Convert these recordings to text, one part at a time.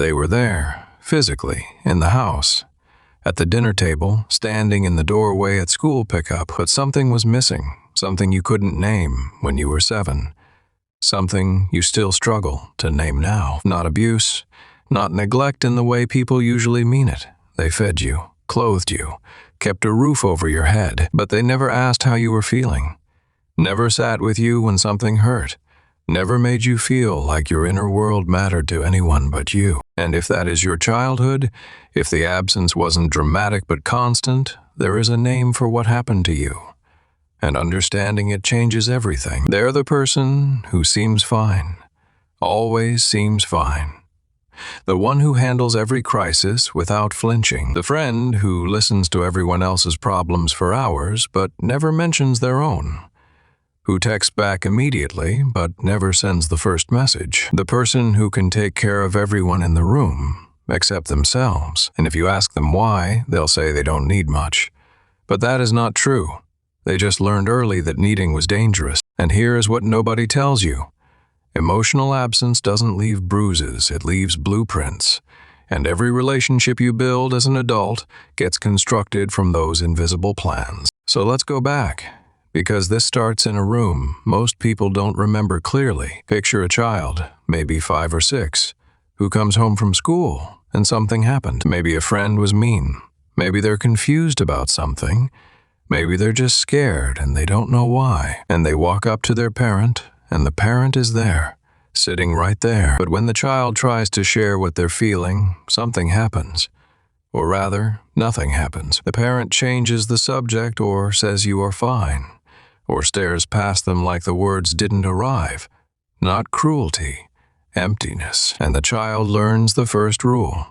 They were there, physically, in the house, at the dinner table, standing in the doorway at school pickup, but something was missing, something you couldn't name when you were 7. Something you still struggle to name now. Not abuse, not neglect in the way people usually mean it. They fed you, clothed you, kept a roof over your head, but they never asked how you were feeling. Never sat with you when something hurt. Never made you feel like your inner world mattered to anyone but you. And if that is your childhood, if the absence wasn't dramatic but constant, there is a name for what happened to you. And understanding it changes everything. They're the person who seems fine, always seems fine. The one who handles every crisis without flinching. The friend who listens to everyone else's problems for hours but never mentions their own. Who texts back immediately but never sends the first message. The person who can take care of everyone in the room, except themselves, and if you ask them why, they'll say they don't need much. But that is not true. They just learned early that needing was dangerous. And here is what nobody tells you. Emotional absence doesn't leave bruises, it leaves blueprints. And every relationship you build as an adult gets constructed from those invisible plans. So let's go back. Because this starts in a room most people don't remember clearly. Picture a child, maybe 5 or 6, who comes home from school and something happened. Maybe a friend was mean. Maybe they're confused about something. Maybe they're just scared and they don't know why. And they walk up to their parent and the parent is there, sitting right there. But when the child tries to share what they're feeling, something happens. Or rather, nothing happens. The parent changes the subject or says you are fine. Or stares past them like the words didn't arrive. Not cruelty, emptiness. And the child learns the first rule.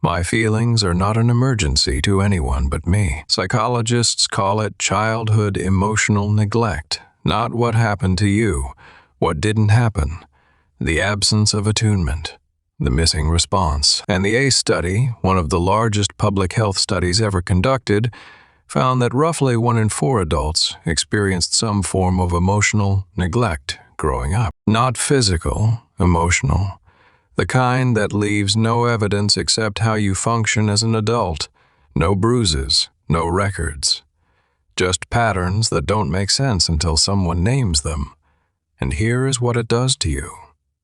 My feelings are not an emergency to anyone but me. Psychologists call it childhood emotional neglect. Not what happened to you, what didn't happen. The absence of attunement. The missing response. And the ACE study, one of the largest public health studies ever conducted, found that roughly 1 in 4 adults experienced some form of emotional neglect growing up. Not physical, emotional. The kind that leaves no evidence except how you function as an adult. No bruises, no records. Just patterns that don't make sense until someone names them. And here is what it does to you.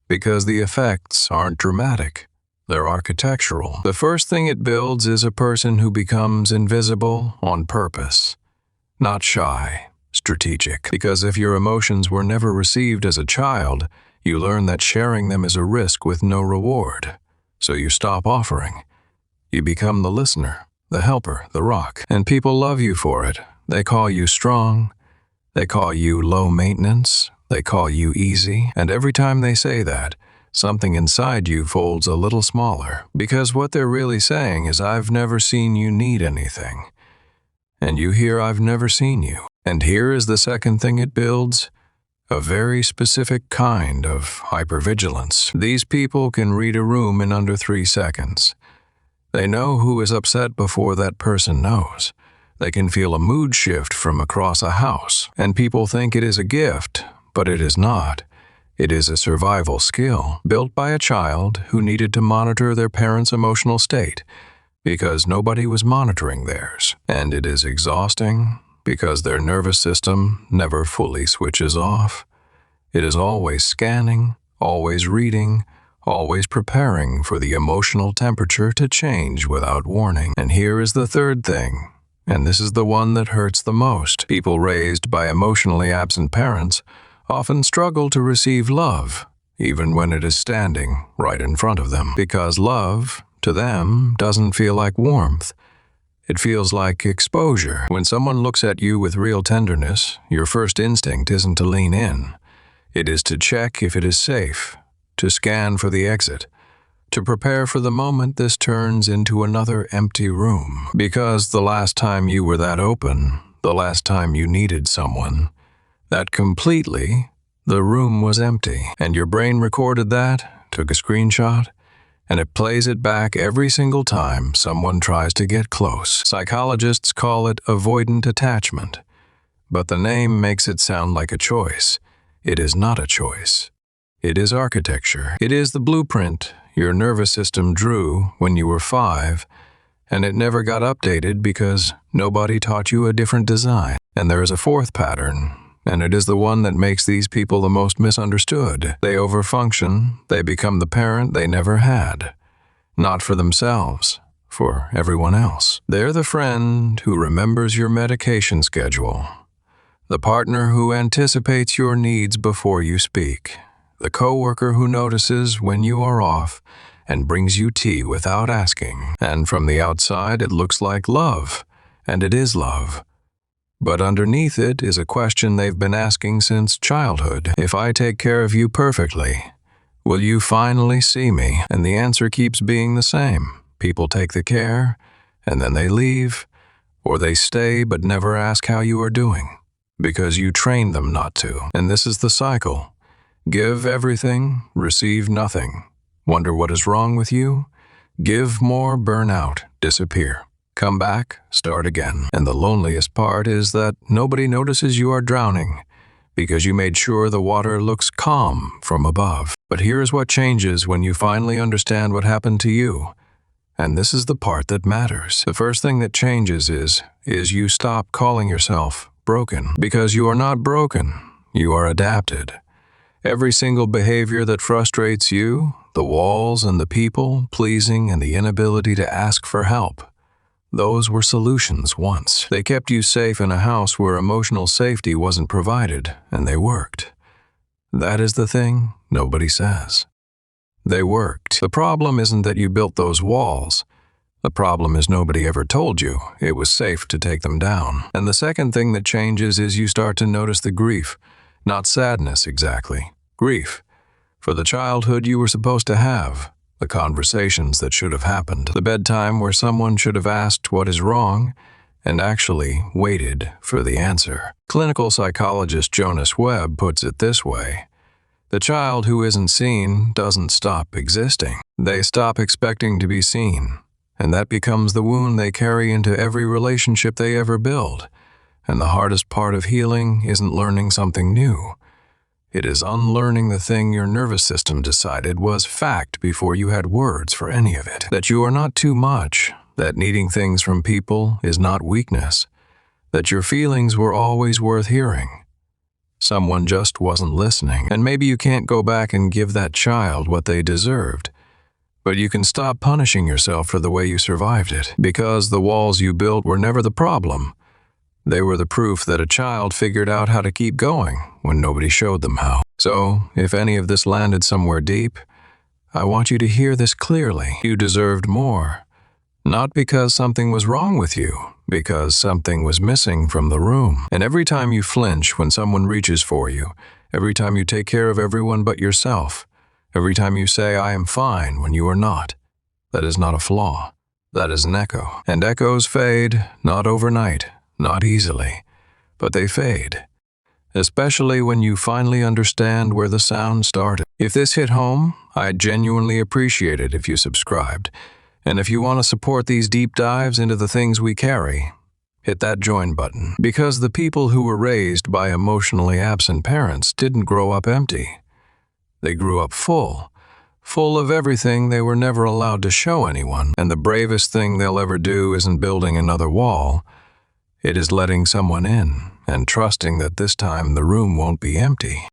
Because the effects aren't dramatic. They're architectural. The first thing it builds is a person who becomes invisible on purpose. Not shy, strategic. Because if your emotions were never received as a child, you learn that sharing them is a risk with no reward. So you stop offering. You become the listener, the helper, the rock. And people love you for it. They call you strong. They call you low maintenance. They call you easy. And every time they say that, something inside you folds a little smaller, because what they're really saying is, I've never seen you need anything. And you hear, I've never seen you. And here is the second thing it builds, a very specific kind of hypervigilance. These people can read a room in under 3 seconds. They know who is upset before that person knows. They can feel a mood shift from across a house. And people think it is a gift, but it is not. It is a survival skill built by a child who needed to monitor their parents' emotional state because nobody was monitoring theirs. And it is exhausting because their nervous system never fully switches off. It is always scanning, always reading, always preparing for the emotional temperature to change without warning. And here is the third thing, and this is the one that hurts the most. People raised by emotionally absent parents often struggle to receive love, even when it is standing right in front of them. Because love, to them, doesn't feel like warmth. It feels like exposure. When someone looks at you with real tenderness, your first instinct isn't to lean in. It is to check if it is safe, to scan for the exit, to prepare for the moment this turns into another empty room. Because the last time you were that open, the last time you needed someone, that completely, the room was empty. And your brain recorded that, took a screenshot, and it plays it back every single time someone tries to get close. Psychologists call it avoidant attachment, but the name makes it sound like a choice. It is not a choice. It is architecture. It is the blueprint your nervous system drew when you were 5, and it never got updated because nobody taught you a different design. And there is a fourth pattern, and it is the one that makes these people the most misunderstood. They overfunction, they become the parent they never had. Not for themselves, for everyone else. They're the friend who remembers your medication schedule, the partner who anticipates your needs before you speak, the coworker who notices when you are off and brings you tea without asking. And from the outside, it looks like love, and it is love. But underneath it is a question they've been asking since childhood. If I take care of you perfectly, will you finally see me? And the answer keeps being the same. People take the care, and then they leave, or they stay but never ask how you are doing, because you trained them not to. And this is the cycle. Give everything, receive nothing. Wonder what is wrong with you? Give more, burn out, disappear. Come back, start again. And the loneliest part is that nobody notices you are drowning because you made sure the water looks calm from above. But here is what changes when you finally understand what happened to you. And this is the part that matters. The first thing that changes is you stop calling yourself broken, because you are not broken. You are adapted. Every single behavior that frustrates you, the walls and the people pleasing and the inability to ask for help, those were solutions once. They kept you safe in a house where emotional safety wasn't provided, and they worked. That is the thing nobody says. They worked. The problem isn't that you built those walls. The problem is nobody ever told you it was safe to take them down. And the second thing that changes is you start to notice the grief, not sadness exactly, grief, for the childhood you were supposed to have. The conversations that should have happened, the bedtime where someone should have asked what is wrong and actually waited for the answer. Clinical psychologist Jonas Webb puts it this way: the child who isn't seen doesn't stop existing. They stop expecting to be seen, and that becomes the wound they carry into every relationship they ever build. And the hardest part of healing isn't learning something new. It is unlearning the thing your nervous system decided was fact before you had words for any of it. That you are not too much, that needing things from people is not weakness, that your feelings were always worth hearing. Someone just wasn't listening, and maybe you can't go back and give that child what they deserved, but you can stop punishing yourself for the way you survived it, because the walls you built were never the problem. They were the proof that a child figured out how to keep going when nobody showed them how. So, if any of this landed somewhere deep, I want you to hear this clearly. You deserved more. Not because something was wrong with you, because something was missing from the room. And every time you flinch when someone reaches for you, every time you take care of everyone but yourself, every time you say, "I am fine," when you are not, that is not a flaw. That is an echo. And echoes fade, not overnight. Not easily, but they fade, especially when you finally understand where the sound started. If this hit home, I'd genuinely appreciate it if you subscribed. And if you want to support these deep dives into the things we carry, hit that join button. Because the people who were raised by emotionally absent parents didn't grow up empty. They grew up full of everything they were never allowed to show anyone. And the bravest thing they'll ever do isn't building another wall. It is letting someone in and trusting that this time the room won't be empty.